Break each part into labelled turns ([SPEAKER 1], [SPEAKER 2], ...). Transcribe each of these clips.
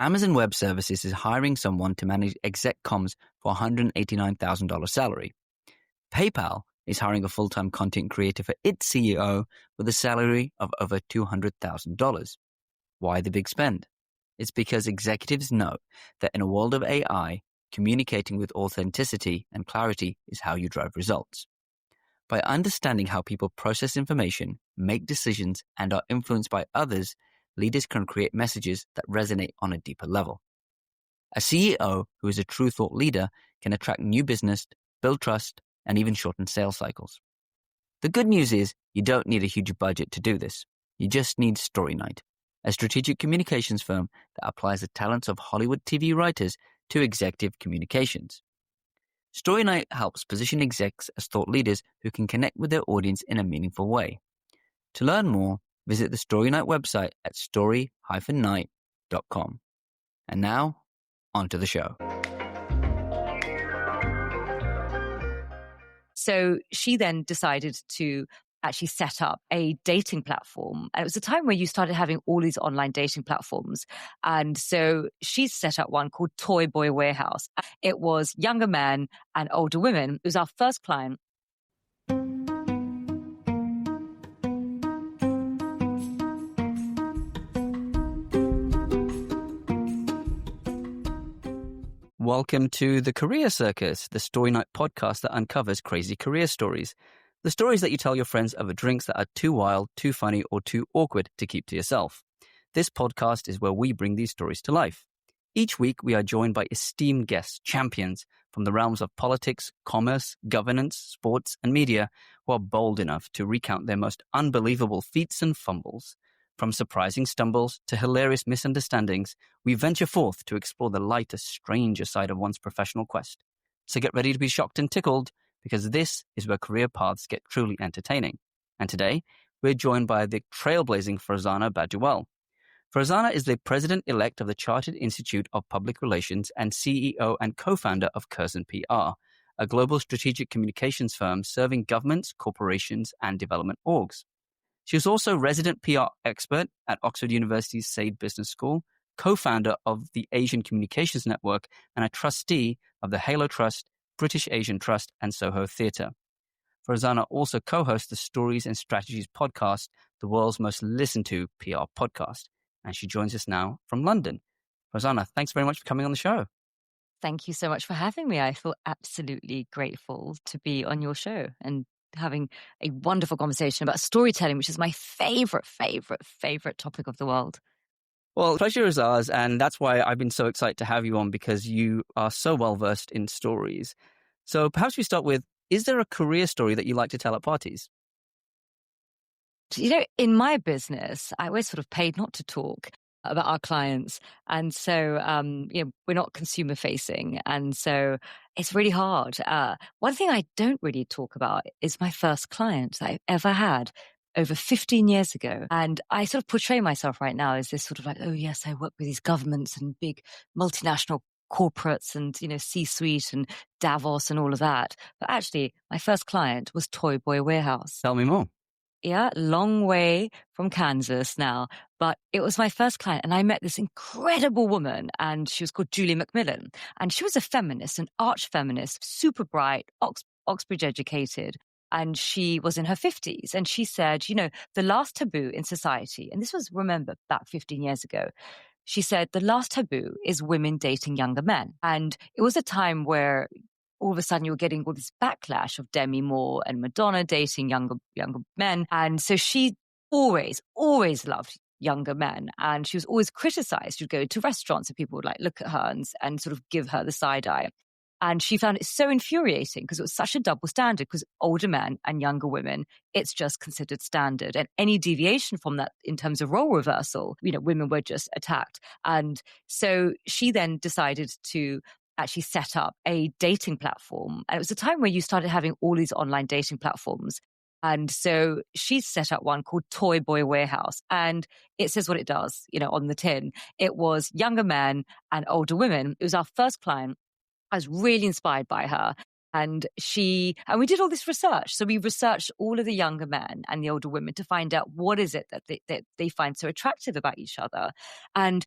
[SPEAKER 1] Amazon Web Services is hiring someone to manage exec comms for $189,000 salary. PayPal is hiring a full-time content creator for its CEO with a salary of over $200,000. Why the big spend? It's because executives know that in a world of AI, communicating with authenticity and clarity is how you drive results. By understanding how people process information, make decisions, and are influenced by others, leaders can create messages that resonate on a deeper level. A CEO who is a true thought leader can attract new business, build trust, and even shorten sales cycles. The good news is you don't need a huge budget to do this. You just need Story Night, a strategic communications firm that applies the talents of Hollywood TV writers to executive communications. Story Night helps position execs as thought leaders who can connect with their audience in a meaningful way. To learn more, visit the Story Night website at story-night.com. And now, on to the show.
[SPEAKER 2] So she then decided to actually set up a dating platform. And it was a time where you started having all these online dating platforms. And so she set up one called Toy Boy Warehouse. It was younger men and older women. It was our first client.
[SPEAKER 1] Welcome to the Career Circus, the Story Night podcast that uncovers crazy career stories. The stories that you tell your friends over drinks that are too wild, too funny, or too awkward to keep to yourself. This podcast is where we bring these stories to life. Each week, we are joined by esteemed guests, champions from the realms of politics, commerce, governance, sports, and media, who are bold enough to recount their most unbelievable feats and fumbles. From surprising stumbles to hilarious misunderstandings, we venture forth to explore the lighter, stranger side of one's professional quest. So get ready to be shocked and tickled, because this is where career paths get truly entertaining. And today, we're joined by the trailblazing Farzana Baduel. Farzana is the president-elect of the Chartered Institute of Public Relations and CEO and co-founder of Curzon PR, a global strategic communications firm serving governments, corporations, and development orgs. She is also resident PR expert at Oxford University's Said Business School, co-founder of the Asian Communications Network, and a trustee of the Halo Trust, British Asian Trust, and Soho Theatre. Farzana also co-hosts the Stories and Strategies podcast, the world's most listened to PR podcast. And she joins us now from London. Farzana, thanks very much for coming on the show.
[SPEAKER 2] Thank you so much for having me. I feel absolutely grateful to be on your show and having a wonderful conversation about storytelling, which is my favorite topic of the world.
[SPEAKER 1] Well, pleasure is ours, and that's why I've been so excited to have you on, because you are so well-versed in stories. So perhaps we start with, is there a career story that you like to tell at parties?
[SPEAKER 2] You know, in my business, I always sort of paid not to talk about our clients. And so, we're not consumer facing. And so it's really hard. One thing I don't really talk about is my first client that I've ever had over 15 years ago. And I sort of portray myself right now as this sort of like, oh yes, I work with these governments and big multinational corporates and, C-suite and Davos and all of that. But actually, my first client was Toy Boy Warehouse.
[SPEAKER 1] Tell me more.
[SPEAKER 2] Yeah, long way from Kansas now, but it was my first client, and I met this incredible woman, and she was called Julie Macmillan, and she was a feminist, an arch feminist, super bright, Oxbridge educated, and she was in her 50s, and she said, the last taboo in society, and this was, remember, about 15 years ago, she said the last taboo is women dating younger men, and it was a time where all of a sudden you were getting all this backlash of Demi Moore and Madonna dating younger men. And so she always loved younger men. And she was always criticized. She'd go to restaurants and people would look at her and sort of give her the side eye. And she found it so infuriating because it was such a double standard, because older men and younger women, it's just considered standard. And any deviation from that in terms of role reversal, women were just attacked. And so she then decided to actually set up a dating platform. And it was a time where you started having all these online dating platforms. And so she set up one called Toy Boy Warehouse. And it says what it does, on the tin. It was younger men and older women. It was our first client. I was really inspired by her. And we did all this research. So we researched all of the younger men and the older women to find out what is it that they find so attractive about each other. And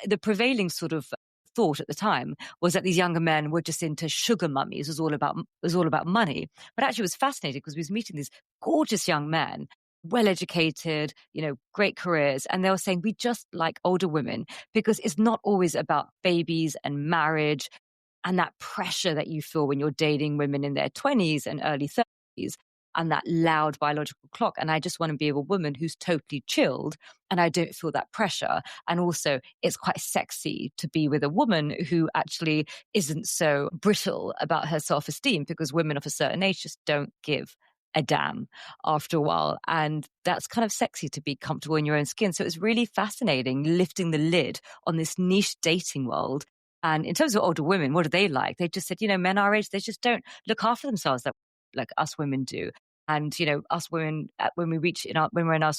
[SPEAKER 2] the prevailing sort of thought at the time was that these younger men were just into sugar mummies. It was all about money. But actually, it was fascinating because we was meeting these gorgeous young men, well educated, great careers, and they were saying we just like older women because it's not always about babies and marriage and that pressure that you feel when you're dating women in their 20s and early 30s. And that loud biological clock. And I just want to be with a woman who's totally chilled and I don't feel that pressure. And also it's quite sexy to be with a woman who actually isn't so brittle about her self-esteem, because women of a certain age just don't give a damn after a while. And that's kind of sexy to be comfortable in your own skin. So it's really fascinating lifting the lid on this niche dating world. And in terms of older women, what do they like? They just said, men our age, they just don't look after themselves like us women do. And, us women, when we're in our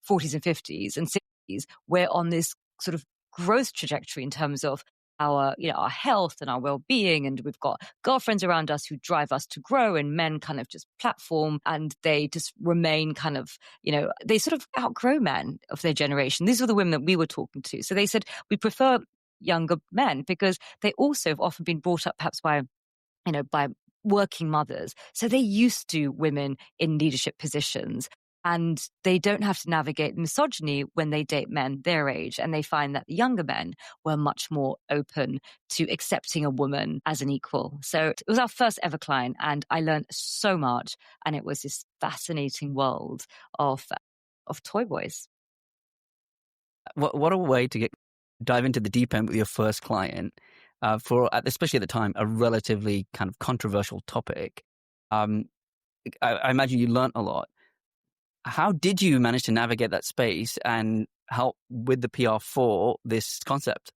[SPEAKER 2] 40s and 50s and 60s, we're on this sort of growth trajectory in terms of our health and our well-being. And we've got girlfriends around us who drive us to grow, and men kind of just platform and they just remain kind of, they sort of outgrow men of their generation. These are the women that we were talking to. So they said, we prefer younger men because they also have often been brought up perhaps by working mothers. So they're used to women in leadership positions and they don't have to navigate misogyny when they date men their age. And they find that the younger men were much more open to accepting a woman as an equal. So it was our first ever client and I learned so much. And it was this fascinating world of toy boys.
[SPEAKER 1] What a way to dive into the deep end with your first client. Especially at the time, a relatively kind of controversial topic. I imagine you learnt a lot. How did you manage to navigate that space and help with the PR for this concept?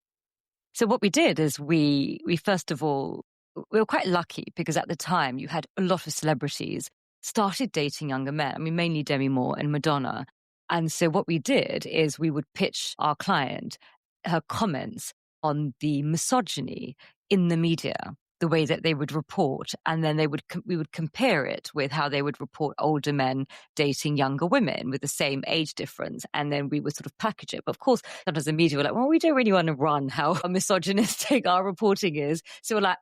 [SPEAKER 2] So what we did is we first of all, we were quite lucky because at the time you had a lot of celebrities started dating younger men. I mean, mainly Demi Moore and Madonna. And so what we did is we would pitch our client her comments on the misogyny in the media, the way that they would report, and then we would compare it with how they would report older men dating younger women with the same age difference, and then we would sort of package it. But of course, sometimes the media were like, well, we don't really want to run how misogynistic our reporting is, so we're like,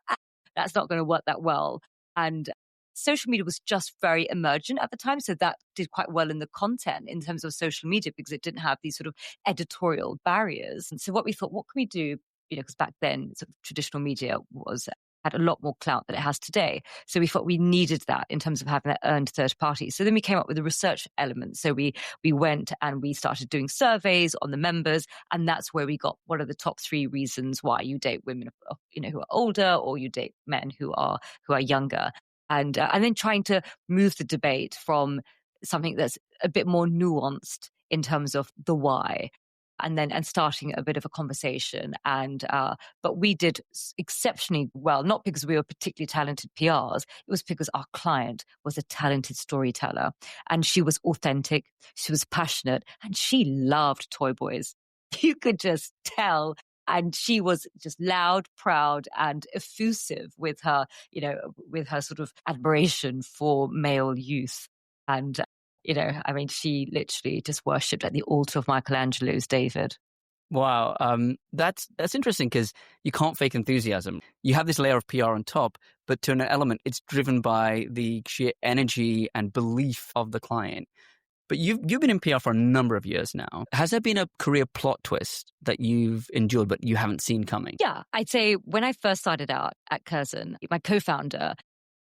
[SPEAKER 2] that's not going to work that well. And social media was just very emergent at the time, so that did quite well in the content in terms of social media because it didn't have these sort of editorial barriers. And so what we thought, what can we do? Because back then, sort of traditional media had a lot more clout than it has today. So we thought we needed that in terms of having that earned third party. So then we came up with a research element. So we went and we started doing surveys on the members, and that's where we got what are the top 3 reasons why you date women, who are older, or you date men who are younger. And then trying to move the debate from something that's a bit more nuanced in terms of the why, and starting a bit of a conversation. But we did exceptionally well, not because we were particularly talented PRs. It was because our client was a talented storyteller, and she was authentic, she was passionate, and she loved toy boys. You could just tell. And she was just loud, proud, and effusive with her, sort of admiration for male youth. And, she literally just worshipped at the altar of Michelangelo's David.
[SPEAKER 1] Wow. That's interesting because you can't fake enthusiasm. You have this layer of PR on top, but to an element, it's driven by the sheer energy and belief of the client. But you've been in PR for a number of years now. Has there been a career plot twist that you've endured but you haven't seen coming?
[SPEAKER 2] Yeah, I'd say when I first started out at Curzon, my co-founder,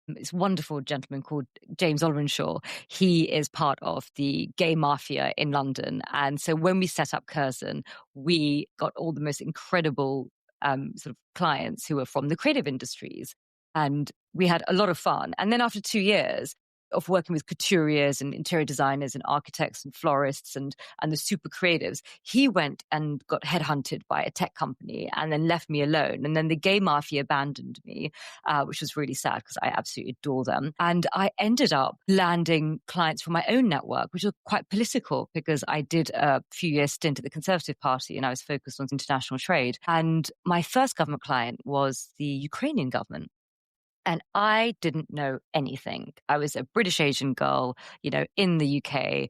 [SPEAKER 2] this wonderful gentleman called James Olrenshaw, he is part of the gay mafia in London. And so when we set up Curzon, we got all the most incredible sort of clients who were from the creative industries. And we had a lot of fun. And then after 2 years of working with couturiers and interior designers and architects and florists and the super creatives, he went and got headhunted by a tech company and then left me alone. And then the gay mafia abandoned me, which was really sad because I absolutely adore them. And I ended up landing clients from my own network, which was quite political because I did a few years stint at the Conservative Party and I was focused on international trade. And my first government client was the Ukrainian government. And I didn't know anything. I was a British Asian girl, in the UK,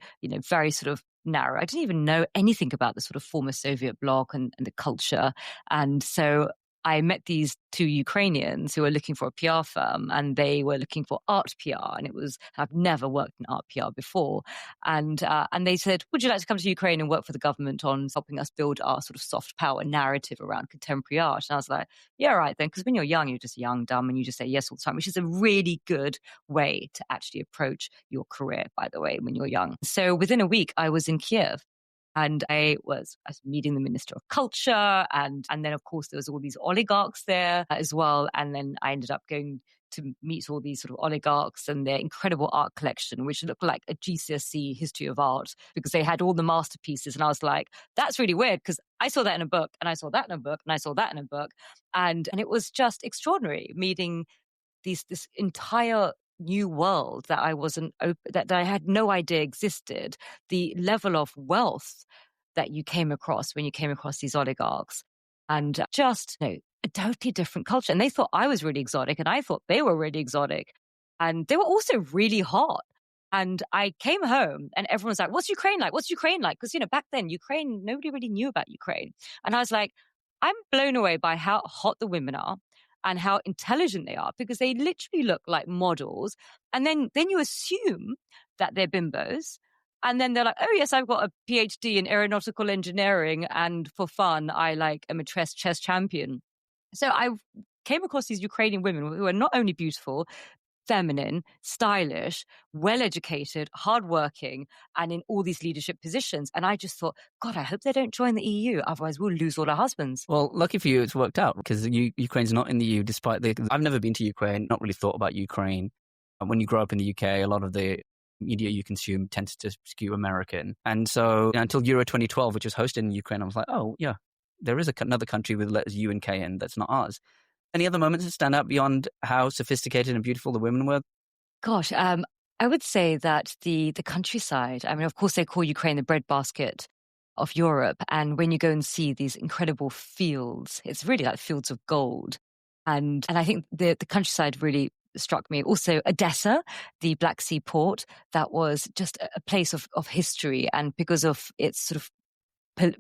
[SPEAKER 2] very sort of narrow. I didn't even know anything about the sort of former Soviet bloc and the culture. And so I met these two Ukrainians who were looking for a PR firm, and they were looking for art PR. And I've never worked in art PR before. And they said, would you like to come to Ukraine and work for the government on helping us build our sort of soft power narrative around contemporary art? And I was like, yeah, right then. Because when you're young, you're just young, dumb, and you just say yes all the time, which is a really good way to actually approach your career, by the way, when you're young. So within a week, I was in Kiev. And I was meeting the Minister of Culture. And then, of course, there was all these oligarchs there as well. And then I ended up going to meet all these sort of oligarchs and their incredible art collection, which looked like a GCSE history of art, because they had all the masterpieces. And I was like, that's really weird, because I saw that in a book, and I saw that in a book, and I saw that in a book. And it was just extraordinary meeting this entire new world that that I had no idea existed. The level of wealth that you came across when you came across these oligarchs, and just a totally different culture. And they thought I was really exotic, and I thought they were really exotic, and they were also really hot. And I came home, and everyone was like, "What's Ukraine like? What's Ukraine like?" Because back then Ukraine, nobody really knew about Ukraine, and I was like, I'm blown away by how hot the women are and how intelligent they are, because they literally look like models. And then you assume that they're bimbos. And then they're like, oh, yes, I've got a PhD in aeronautical engineering. And for fun, I am a chess champion. So I came across these Ukrainian women who are not only beautiful, feminine, stylish, well-educated, hardworking, and in all these leadership positions. And I just thought, God, I hope they don't join the EU. Otherwise, we'll lose all our husbands.
[SPEAKER 1] Well, lucky for you, it's worked out, because Ukraine's not in the EU, despite I've never been to Ukraine, not really thought about Ukraine. And when you grow up in the UK, a lot of the media you consume tends to skew American. And so until Euro 2012, which was hosted in Ukraine, I was like, oh, yeah, there is another country with letters U and K in that's not ours. Any other moments that stand out beyond how sophisticated and beautiful the women were?
[SPEAKER 2] Gosh, I would say that the countryside, I mean, of course, they call Ukraine the breadbasket of Europe. And when you go and see these incredible fields, it's really like fields of gold. And I think the countryside really struck me. Also, Odessa, the Black Sea port, that was just a place of history. And because of its sort of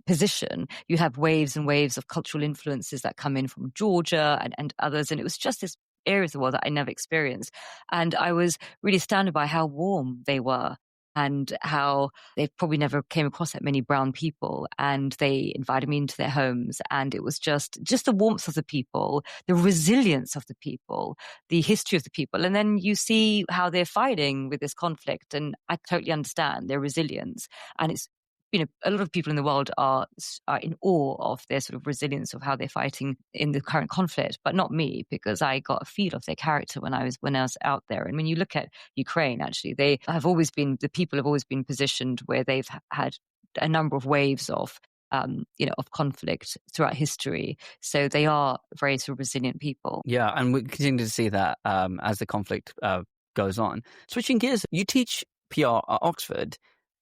[SPEAKER 2] position, you have waves and waves of cultural influences that come in from Georgia and others. And it was just this area of the world that I never experienced. And I was really astounded by how warm they were, and how they probably never came across that many brown people. And they invited me into their homes. And it was just the warmth of the people, the resilience of the people, the history of the people. And then you see how they're fighting with this conflict. And I totally understand their resilience. And it's, a lot of people in the world are in awe of their sort of resilience of how they're fighting in the current conflict, but not me, because I got a feel of their character when I was out there. And when you look at Ukraine, actually, the people have always been positioned where they've had a number of waves of conflict throughout history. So they are very sort of resilient people.
[SPEAKER 1] Yeah, and we continue to see that as the conflict goes on. Switching gears, you teach PR at Oxford.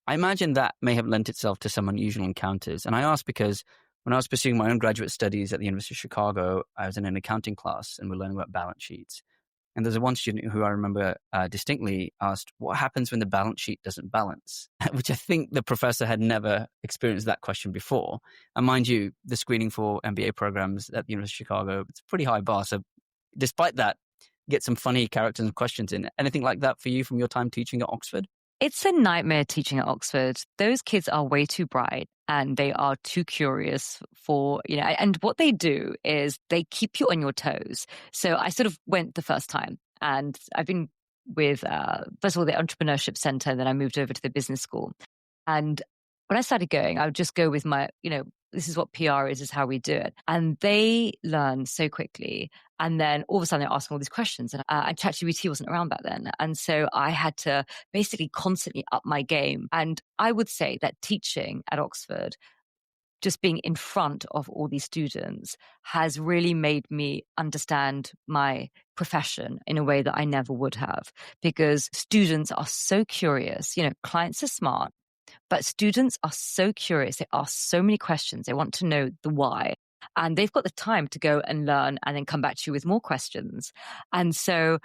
[SPEAKER 1] I imagine that may have lent itself to some unusual encounters. And I ask because when I was pursuing my own graduate studies at the University of Chicago, I was in an accounting class and we're learning about balance sheets. And there's one student who I remember distinctly asked, what happens when the balance sheet doesn't balance? Which I think the professor had never experienced that question before. And mind you, the screening for MBA programs at the University of Chicago, it's a pretty high bar. So despite that, get some funny characters and questions in. Anything like that for you from your time teaching at Oxford?
[SPEAKER 2] It's a nightmare teaching at Oxford. Those kids are way too bright and they are too curious for, and what they do is they keep you on your toes. So I sort of went the first time, and I've been with, first of all, the Entrepreneurship Center, then I moved over to the business school. And when I started going, I would just go with my, this is what PR is how we do it. And they learn so quickly. And then all of a sudden they're asking all these questions. And ChatGPT wasn't around back then. And so I had to basically constantly up my game. And I would say that teaching at Oxford, just being in front of all these students, has really made me understand my profession in a way that I never would have. Because students are so curious. Clients are smart. But students are so curious. They ask so many questions. They want to know the why. And they've got the time to go and learn and then come back to you with more questions. And so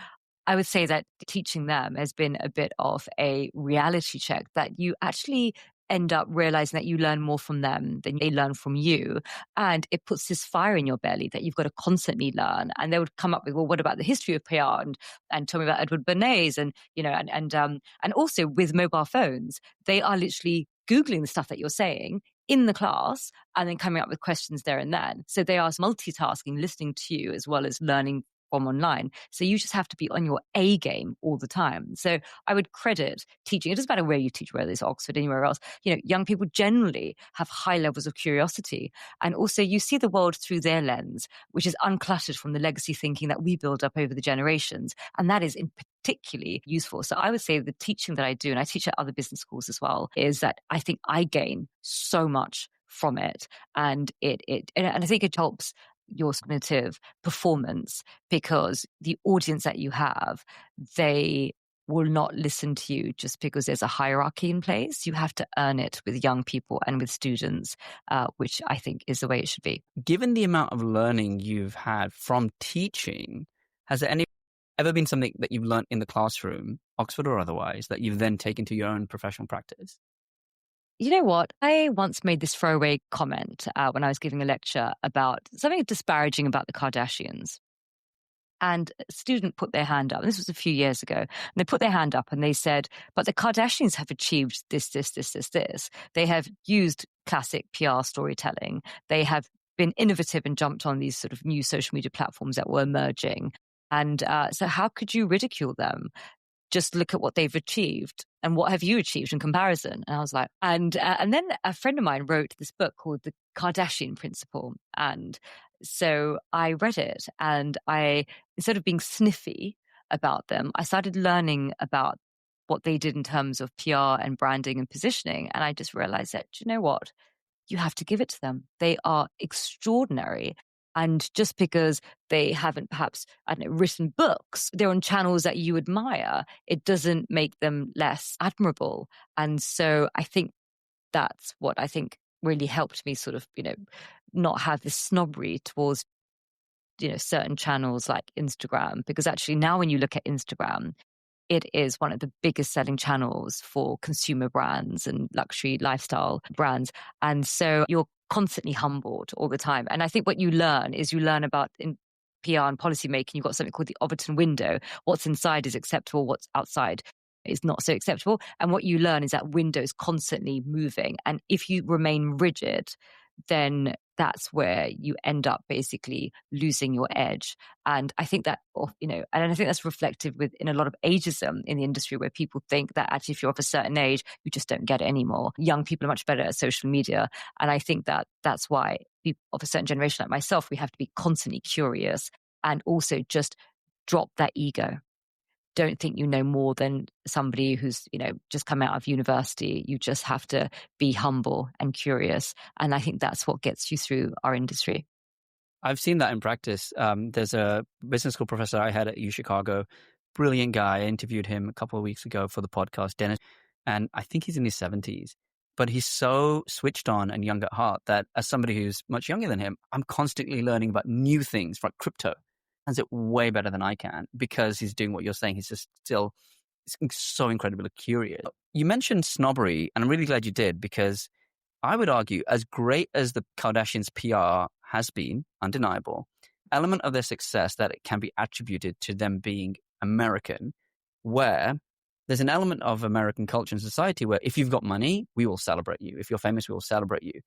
[SPEAKER 2] I would say that teaching them has been a bit of a reality check, that you actually end up realizing that you learn more from them than they learn from you. And it puts this fire in your belly that you've got to constantly learn. And they would come up with, well, what about the history of PR? And tell me about Edward Bernays. And also with mobile phones, they are literally Googling the stuff that you're saying in the class and then coming up with questions there and then. So they are multitasking, listening to you as well as learning from online. So you just have to be on your A game all the time. So I would credit teaching. It doesn't matter where you teach, whether it's Oxford, anywhere else. Young people generally have high levels of curiosity. And also you see the world through their lens, which is uncluttered from the legacy thinking that we build up over the generations. And that is particularly useful. So I would say the teaching that I do, and I teach at other business schools as well, is that I think I gain so much from it. And I think it helps your cognitive performance, because the audience that you have, they will not listen to you just because there's a hierarchy in place. You have to earn it with young people and with students, which I think is the way it should be.
[SPEAKER 1] Given the amount of learning you've had from teaching, has there ever been something that you've learned in the classroom, Oxford or otherwise, that you've then taken to your own professional practice?
[SPEAKER 2] You know what? I once made this throwaway comment when I was giving a lecture about something disparaging about the Kardashians. And a student put their hand up. This was a few years ago. And they put their hand up and they said, but the Kardashians have achieved this. They have used classic PR storytelling. They have been innovative and jumped on these sort of new social media platforms that were emerging. And so how could you ridicule them? Just look at what they've achieved, and what have you achieved in comparison? And I was like, and then a friend of mine wrote this book called The Kardashian Principle. And so I read it, and instead of being sniffy about them, I started learning about what they did in terms of PR and branding and positioning. And I just realized that, you know what? You have to give it to them. They are extraordinary. And just because they haven't perhaps, written books, they're on channels that you admire, it doesn't make them less admirable. And so I think that's what I think really helped me sort of, not have this snobbery towards, certain channels like Instagram. Because actually now when you look at Instagram, it is one of the biggest selling channels for consumer brands and luxury lifestyle brands. And so you're constantly humbled all the time. And I think what you learn about in PR and policy making, you've got something called the Overton window. What's inside is acceptable, what's outside is not so acceptable. And what you learn is that window is constantly moving. And if you remain rigid, then that's where you end up basically losing your edge. And I think that, and I think that's reflective in a lot of ageism in the industry, where people think that actually if you're of a certain age, you just don't get it anymore. Young people are much better at social media. And I think that that's why people of a certain generation like myself, we have to be constantly curious and also just drop that ego. Don't think you know more than somebody who's, just come out of university. You just have to be humble and curious. And I think that's what gets you through our industry.
[SPEAKER 1] I've seen that in practice. There's a business school professor I had at U Chicago, brilliant guy. I interviewed him a couple of weeks ago for the podcast, Dennis, and I think he's in his 70s. But he's so switched on and young at heart that as somebody who's much younger than him, I'm constantly learning about new things like crypto. Has it way better than I can, because he's doing what you're saying. He's just still so incredibly curious. You mentioned snobbery, and I'm really glad you did, because I would argue, as great as the Kardashians' PR has been, undeniable, element of their success that it can be attributed to them being American, where there's an element of American culture and society where if you've got money, we will celebrate you. If you're famous, we will celebrate you.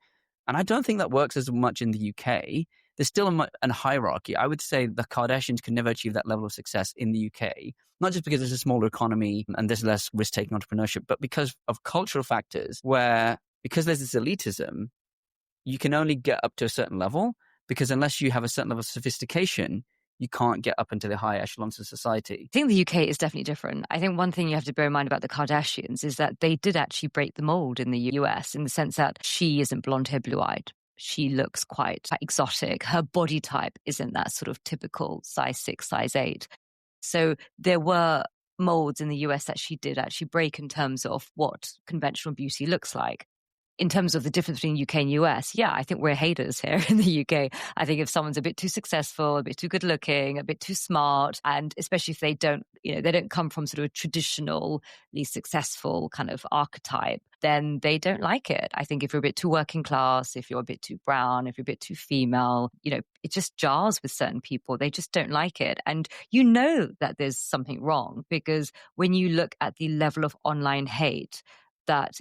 [SPEAKER 1] And I don't think that works as much in the UK. There's still a hierarchy. I would say the Kardashians can never achieve that level of success in the UK, not just because it's a smaller economy and there's less risk-taking entrepreneurship, but because of cultural factors where, because there's this elitism, you can only get up to a certain level, because unless you have a certain level of sophistication, you can't get up into the high echelons of society.
[SPEAKER 2] I think the UK is definitely different. I think one thing you have to bear in mind about the Kardashians is that they did actually break the mold in the US, in the sense that she isn't blonde hair, blue-eyed. She looks quite exotic. Her body type isn't that sort of typical size 6, size 8. So there were molds in the US that she did actually break in terms of what conventional beauty looks like. in terms of the difference between UK and US, yeah, I think we're haters here in the UK. I think if someone's a bit too successful, a bit too good looking, a bit too smart, and especially if they don't come from sort of a traditionally successful kind of archetype, then they don't like it. I think if you're a bit too working class, if you're a bit too brown, if you're a bit too female, it just jars with certain people. They just don't like it. And you know that there's something wrong, because when you look at the level of online hate that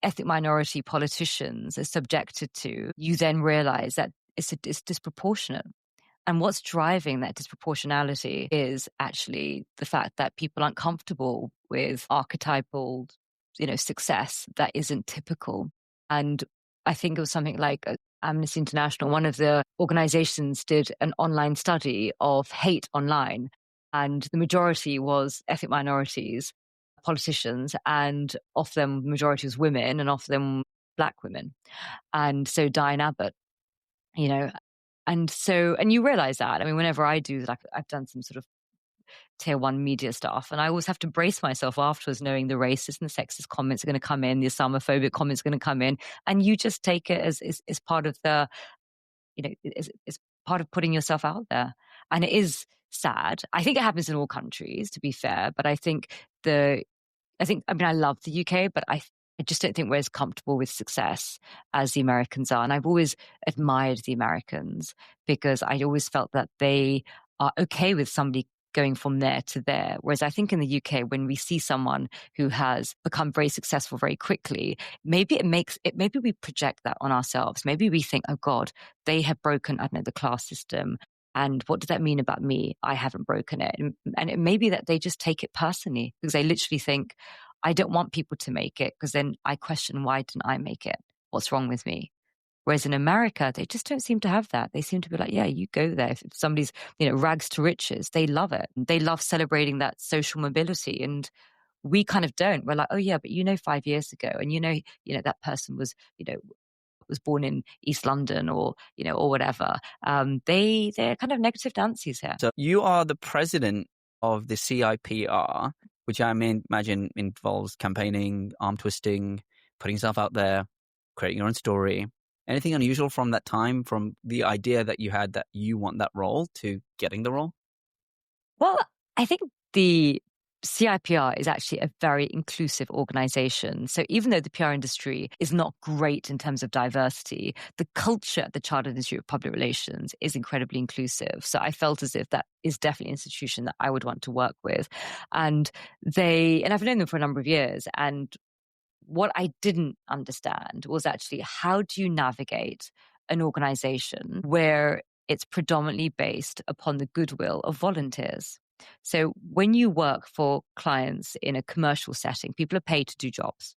[SPEAKER 2] ethnic minority politicians are subjected to, you then realize that it's disproportionate. And what's driving that disproportionality is actually the fact that people aren't comfortable with archetypal, success that isn't typical. And I think it was something like Amnesty International, one of the organizations, did an online study of hate online. And the majority was ethnic minorities, politicians, and of them, the majority was women, and of them, Black women. And so Diane Abbott, and you realize that. I mean, whenever I do, like, I've done some sort of tier one media stuff, and I always have to brace myself afterwards, knowing the racist and the sexist comments are going to come in, the Islamophobic comments are going to come in, and you just take it as part of the, it's part of putting yourself out there. And it is sad. I think it happens in all countries, to be fair, but I love the UK, but I just don't think we're as comfortable with success as the Americans are. And I've always admired the Americans, because I always felt that they are okay with somebody going from there to there. Whereas I think in the UK, when we see someone who has become very successful very quickly, maybe we project that on ourselves. Maybe we think, oh God, they have broken, I don't know, the class system. And what does that mean about me? I haven't broken it. And it may be that they just take it personally, because they literally think, I don't want people to make it, because then I question, why didn't I make it? What's wrong with me? Whereas in America, they just don't seem to have that. They seem to be like, yeah, you go there. If somebody's, rags to riches, they love it. They love celebrating that social mobility. And we kind of don't. We're like, oh yeah, but 5 years ago, and that person was, was born in East London, or whatever. They're kind of negative Nancy's here.
[SPEAKER 1] So you are the president of the CIPR, which I imagine involves campaigning, arm twisting, putting yourself out there, creating your own story. Anything unusual from that time, from the idea that you had that you want that role to getting the role?
[SPEAKER 2] Well, I think the CIPR is actually a very inclusive organization. So even though the PR industry is not great in terms of diversity, the culture at the Chartered Institute of Public Relations is incredibly inclusive. So I felt as if that is definitely an institution that I would want to work with. And I've known them for a number of years. And what I didn't understand was actually, how do you navigate an organization where it's predominantly based upon the goodwill of volunteers? So when you work for clients in a commercial setting, people are paid to do jobs.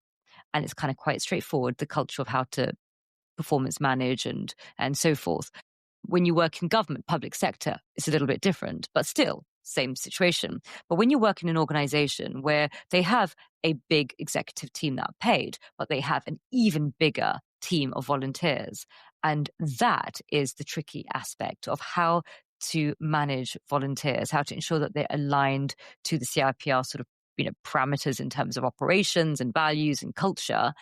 [SPEAKER 2] And it's kind of quite straightforward, the culture of how to performance manage and so forth. When you work in government, public sector, it's a little bit different, but still same situation. But when you work in an organization where they have a big executive team that are paid, but they have an even bigger team of volunteers, and that is the tricky aspect of how to manage volunteers, how to ensure that they're aligned to the CIPR sort of parameters in terms of operations and values and culture,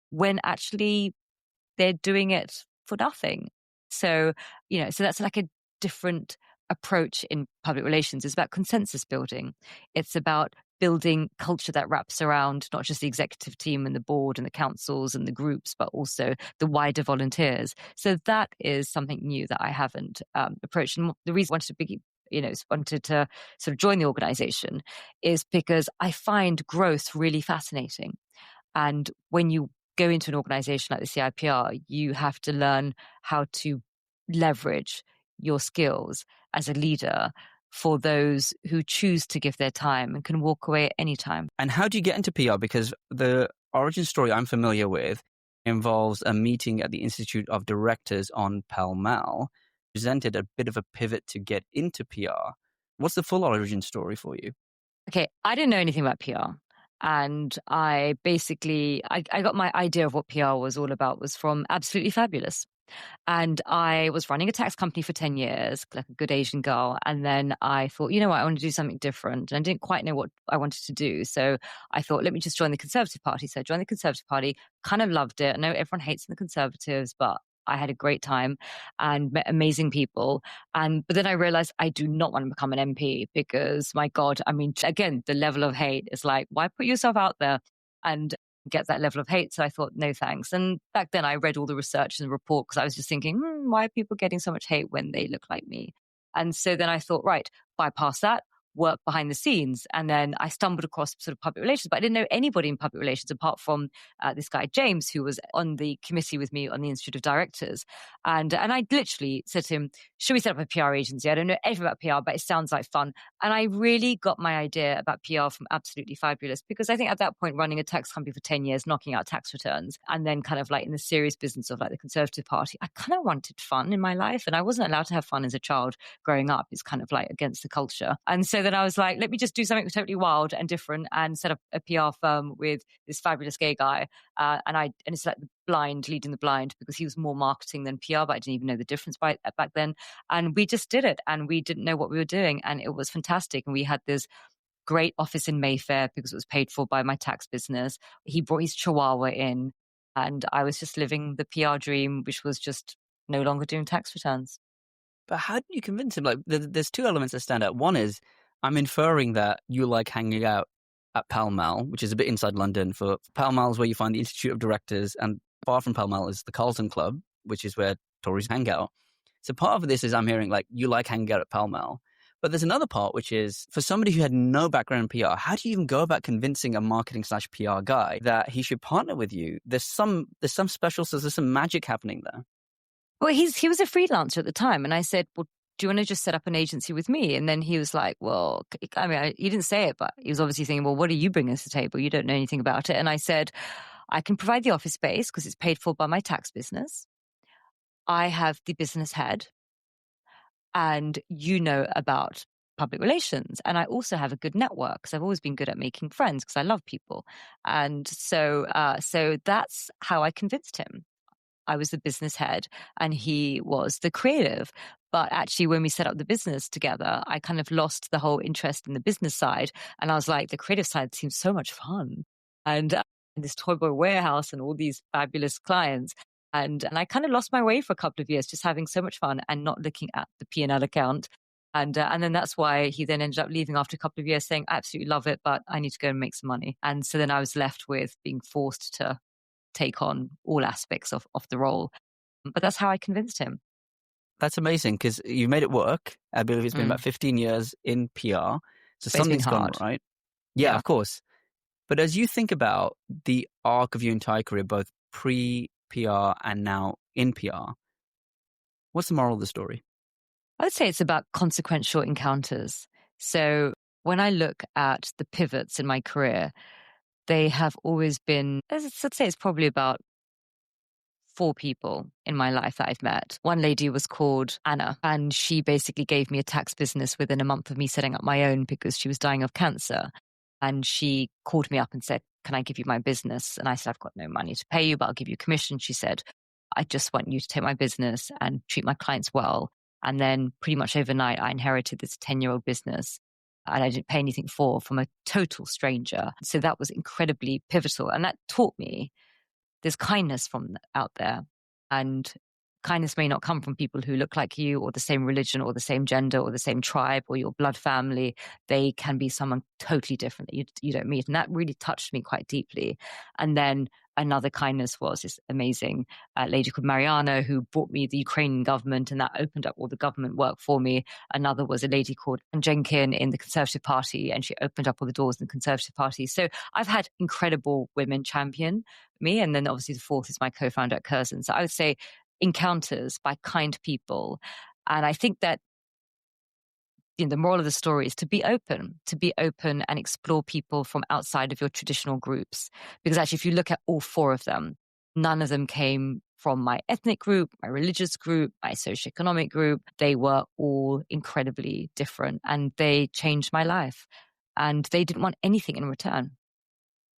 [SPEAKER 2] when actually they're doing it for nothing. So so that's like a different approach in public relations. It's about consensus building. It's about building culture that wraps around not just the executive team and the board and the councils and the groups, but also the wider volunteers. So that is something new that I haven't approached. And the reason I wanted to sort of join the organization is because I find growth really fascinating. And when you go into an organization like the CIPR, you have to learn how to leverage your skills as a leader for those who choose to give their time and can walk away at any time.
[SPEAKER 1] And how do you get into PR? Because the origin story I'm familiar with involves a meeting at the Institute of Directors on Pall Mall, presented a bit of a pivot to get into PR. What's the full origin story for you?
[SPEAKER 2] Okay, I didn't know anything about PR. And I got my idea of what PR was all about was from Absolutely Fabulous. And I was running a tax company for 10 years, like a good Asian girl. And then I thought, you know what, I want to do something different. And I didn't quite know what I wanted to do. So I thought, let me just join the Conservative Party. So I joined the Conservative Party, kind of loved it. I know everyone hates the Conservatives, but I had a great time and met amazing people. But then I realized I do not want to become an MP because, my God, I mean, again, the level of hate is like, why put yourself out there and get that level of hate? So I thought, no thanks. And back then I read all the research and the report because I was just thinking, why are people getting so much hate when they look like me? And so then I thought, right, bypass that, work behind the scenes. And then I stumbled across sort of public relations, but I didn't know anybody in public relations apart from this guy, James, who was on the committee with me on the Institute of Directors. And I literally said to him, should we set up a PR agency? I don't know anything about PR, but it sounds like fun. And I really got my idea about PR from Absolutely Fabulous, because I think at that point, running a tax company for 10 years, knocking out tax returns, and then kind of like in the serious business of like the Conservative Party, I kind of wanted fun in my life. And I wasn't allowed to have fun as a child growing up. It's kind of like against the culture. And so then I was like, let me just do something totally wild and different and set up a PR firm with this fabulous gay guy. And it's like the blind leading the blind, because he was more marketing than PR, but I didn't even know the difference back then. And we just did it, and we didn't know what we were doing. And it was fantastic. And we had this great office in Mayfair because it was paid for by my tax business. He brought his chihuahua in, and I was just living the PR dream, which was just no longer doing tax returns.
[SPEAKER 1] But how did you convince him? Like, there's two elements that stand out. One is, I'm inferring that you like hanging out at Pall Mall, which is a bit inside London. For Pall Mall is where you find the Institute of Directors, and far from Pall Mall is the Carlton Club, which is where Tories hang out. So part of this is I'm hearing like you like hanging out at Pall Mall. But there's another part, which is for somebody who had no background in PR, how do you even go about convincing a marketing/PR guy that he should partner with you? There's some special, so there's some magic happening there.
[SPEAKER 2] Well, he was a freelancer at the time. And I said, well, do you want to just set up an agency with me? And then he was like, well, I mean, he didn't say it, but he was obviously thinking, well, what are you bringing to the table? You don't know anything about it. And I said, I can provide the office space because it's paid for by my tax business. I have the business head, and you know about public relations. And I also have a good network because I've always been good at making friends because I love people. And so that's how I convinced him. I was the business head and he was the creative. But actually, when we set up the business together, I kind of lost the whole interest in the business side. And I was like, the creative side seems so much fun. And this Toy Boy warehouse and all these fabulous clients. And I kind of lost my way for a couple of years, just having so much fun and not looking at the P&L account. And then that's why he then ended up leaving after a couple of years saying, I absolutely love it, but I need to go and make some money. And so then I was left with being forced to take on all aspects of the role. But that's how I convinced him.
[SPEAKER 1] That's amazing because you made it work. I believe it's been about 15 years in PR. So something's gone right. Yeah, of course. But as you think about the arc of your entire career, both pre-PR and now in PR, what's the moral of the story?
[SPEAKER 2] I would say it's about consequential encounters. So when I look at the pivots in my career, they have always been, I'd say it's probably about 4 people in my life that I've met. One lady was called Anna, and she basically gave me a tax business within a month of me setting up my own because she was dying of cancer. And she called me up and said, can I give you my business? And I said, I've got no money to pay you, but I'll give you commission. She said, I just want you to take my business and treat my clients well. And then pretty much overnight, I inherited this 10-year-old business and I didn't pay anything from a total stranger. So that was incredibly pivotal. And that taught me there's kindness from out there. And kindness may not come from people who look like you or the same religion or the same gender or the same tribe or your blood family. They can be someone totally different that you don't meet. And that really touched me quite deeply. And then another kindness was this amazing lady called Mariana who brought me the Ukrainian government, and that opened up all the government work for me. Another was a lady called Jenkin in the Conservative Party, and she opened up all the doors in the Conservative Party. So I've had incredible women champion me. And then obviously the fourth is my co-founder at Curzon. So I would say encounters by kind people. And I think that the moral of the story is to be open and explore people from outside of your traditional groups. Because actually, if you look at all 4 of them, none of them came from my ethnic group, my religious group, my socioeconomic group. They were all incredibly different and they changed my life. And they didn't want anything in return.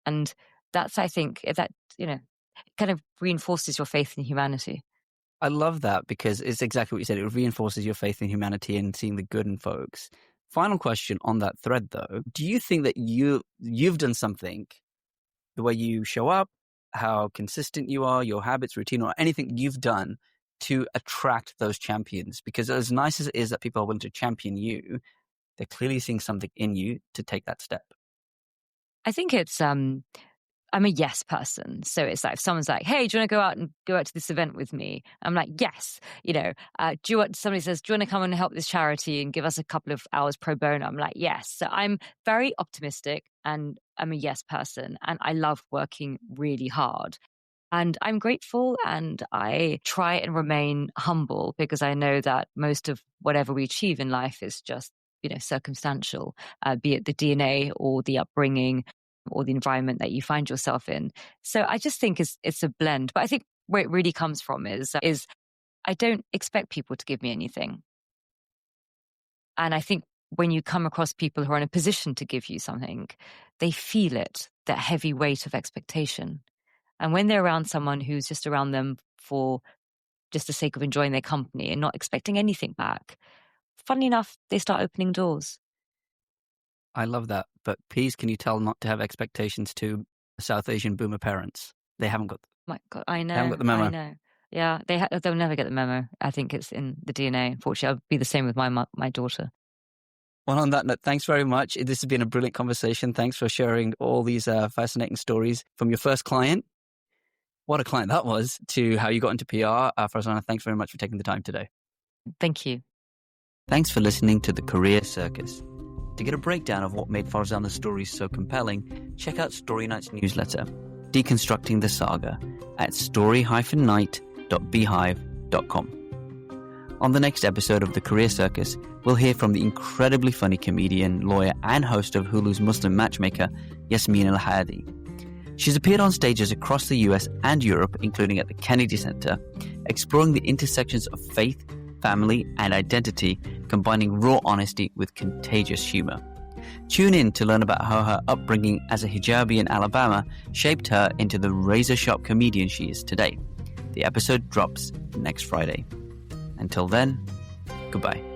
[SPEAKER 2] And that's, I think, that, kind of reinforces your faith in humanity.
[SPEAKER 1] I love that because it's exactly what you said. It reinforces your faith in humanity and seeing the good in folks. Final question on that thread, though. Do you think that you've done something, the way you show up, how consistent you are, your habits, routine, or anything you've done to attract those champions? Because as nice as it is that people are willing to champion you, they're clearly seeing something in you to take that step.
[SPEAKER 2] I think it's I'm a yes person. So it's like if someone's like, hey, do you want to go out to this event with me? I'm like, yes. Somebody says, do you want to come and help this charity and give us a couple of hours pro bono? I'm like, yes. So I'm very optimistic and I'm a yes person. And I love working really hard. And I'm grateful and I try and remain humble because I know that most of whatever we achieve in life is just, circumstantial, be it the DNA or the upbringing or the environment that you find yourself in. So I just think it's a blend. But I think where it really comes from is I don't expect people to give me anything. And I think when you come across people who are in a position to give you something, they feel it, that heavy weight of expectation. And when they're around someone who's just around them for just the sake of enjoying their company and not expecting anything back, funnily enough, they start opening doors.
[SPEAKER 1] I love that. But please, can you tell not to have expectations to South Asian boomer parents? They haven't got...
[SPEAKER 2] My God, I know.
[SPEAKER 1] They haven't got the memo.
[SPEAKER 2] I know. Yeah, they'll never get the memo. I think it's in the DNA. Unfortunately, I'll be the same with my daughter.
[SPEAKER 1] Well, on that note, thanks very much. This has been a brilliant conversation. Thanks for sharing all these fascinating stories from your first client. What a client that was, to how you got into PR. Farzana, thanks very much for taking the time today.
[SPEAKER 2] Thank you.
[SPEAKER 1] Thanks for listening to the Career Circus. To get a breakdown of what made Farzana's stories so compelling, check out Story Night's newsletter, Deconstructing the Saga, at story-night.beehive.com. On the next episode of the Career Circus, we'll hear from the incredibly funny comedian, lawyer, and host of Hulu's Muslim Matchmaker, Yasmin Al-Hadi. She's appeared on stages across the US and Europe, including at the Kennedy Center, exploring the intersections of faith, family, and identity, combining raw honesty with contagious humor. Tune in to learn about how her upbringing as a hijabi in Alabama shaped her into the razor-sharp comedian she is today. The episode drops next Friday. Until then, goodbye.